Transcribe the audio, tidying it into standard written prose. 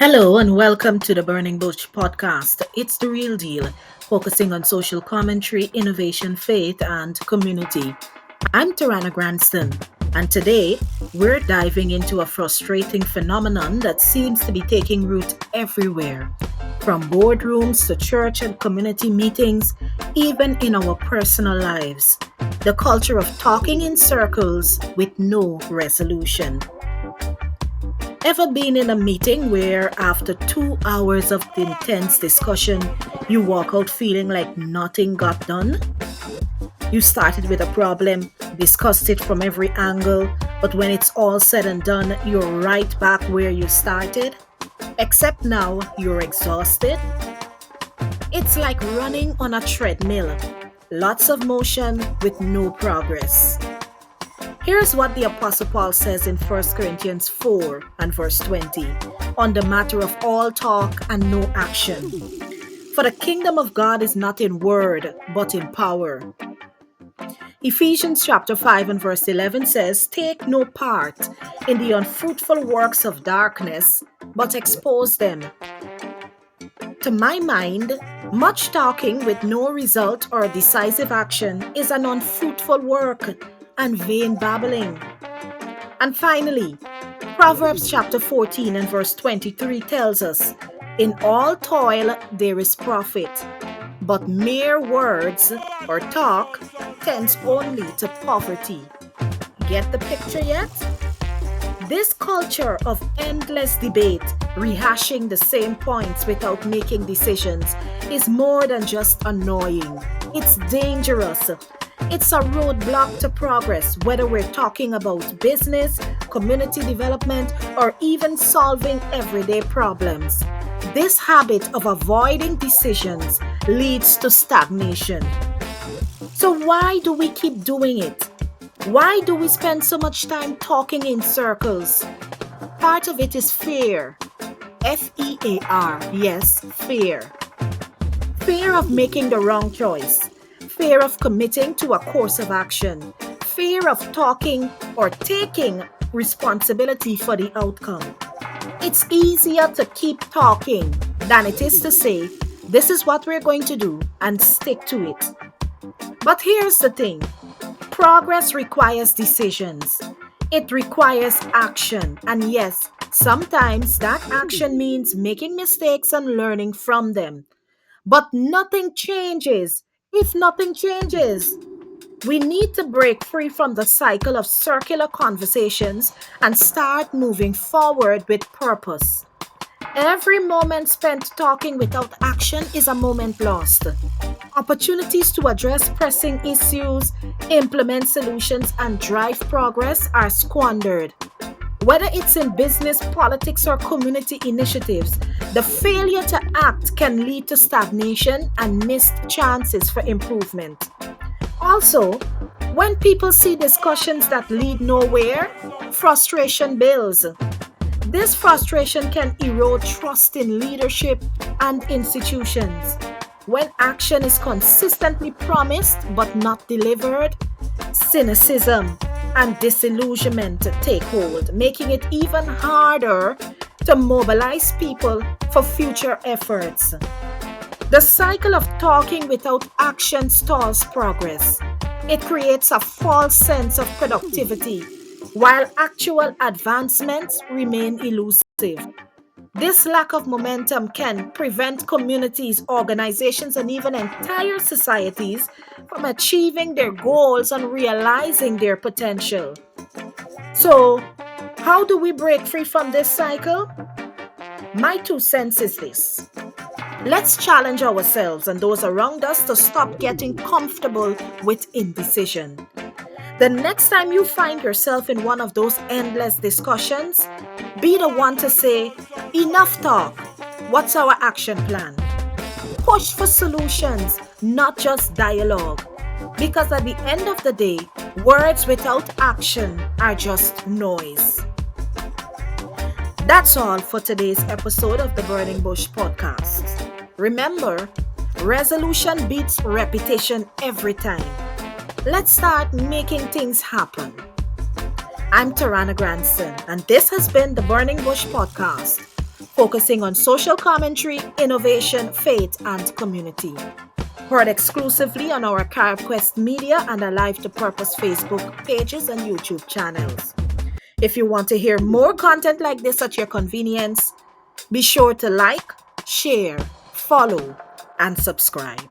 Hello and welcome to the Burning Bush podcast. It's the real deal, focusing on social commentary, innovation, faith, and community. I'm Tarana Granston, and today we're diving into a frustrating phenomenon that seems to be taking root everywhere, from boardrooms to church and community meetings, even in our personal lives. The culture of talking in circles with no resolution. Ever been in a meeting where after 2 hours of intense discussion, you walk out feeling like nothing got done? You started with a problem, discussed it from every angle, but when it's all said and done, you're right back where you started? Except now you're exhausted? It's like running on a treadmill. Lots of motion with no progress. Here's what the Apostle Paul says in 1 Corinthians 4 and verse 20 on the matter of all talk and no action. For the kingdom of God is not in word, but in power. Ephesians chapter 5 and verse 11 says, "Take no part in the unfruitful works of darkness, but expose them." To my mind, much talking with no result or decisive action is an unfruitful work and vain babbling. And finally, Proverbs chapter 14 and verse 23 tells us, "In all toil there is profit, but mere words or talk tends only to poverty." Get the picture yet? This culture of endless debate, rehashing the same points without making decisions, is more than just annoying. It's dangerous. It's a roadblock to progress, whether we're talking about business, community development, or even solving everyday problems. This habit of avoiding decisions leads to stagnation. So why do we keep doing it? Why do we spend so much time talking in circles? Part of it is fear. Fear. Yes, fear. Fear of making the wrong choice. Fear of committing to a course of action. Fear of talking or taking responsibility for the outcome. It's easier to keep talking than it is to say, "This is what we're going to do," and stick to it. But here's the thing. Progress requires decisions. It requires action. And yes, sometimes that action means making mistakes and learning from them. But nothing changes if nothing changes. We need to break free from the cycle of circular conversations and start moving forward with purpose. Every moment spent talking without action is a moment lost. Opportunities to address pressing issues, implement solutions, and drive progress are squandered. Whether it's in business, politics, or community initiatives, the failure to act can lead to stagnation and missed chances for improvement. Also, when people see discussions that lead nowhere, frustration builds. This frustration can erode trust in leadership and institutions. When action is consistently promised but not delivered, cynicism and disillusionment take hold, making it even harder to mobilize people for future efforts. The cycle of talking without action stalls progress. It creates a false sense of productivity, while actual advancements remain elusive. This lack of momentum can prevent communities, organizations, and even entire societies from achieving their goals and realizing their potential. So, how do we break free from this cycle? My 2 cents is this. Let's challenge ourselves and those around us to stop getting comfortable with indecision. The next time you find yourself in one of those endless discussions, be the one to say, "Enough talk. What's our action plan?" Push for solutions, not just dialogue. Because at the end of the day, words without action are just noise. That's all for today's episode of the Burning Bush podcast. Remember, resolution beats repetition every time. Let's start making things happen. I'm Tarana Granston, and this has been the Burning Bush podcast. focusing on social commentary, innovation, faith, and community. Heard exclusively on our CaribQuest Media and Alive to Purpose Facebook pages and YouTube channels. If you want to hear more content like this at your convenience, be sure to like, share, follow, and subscribe.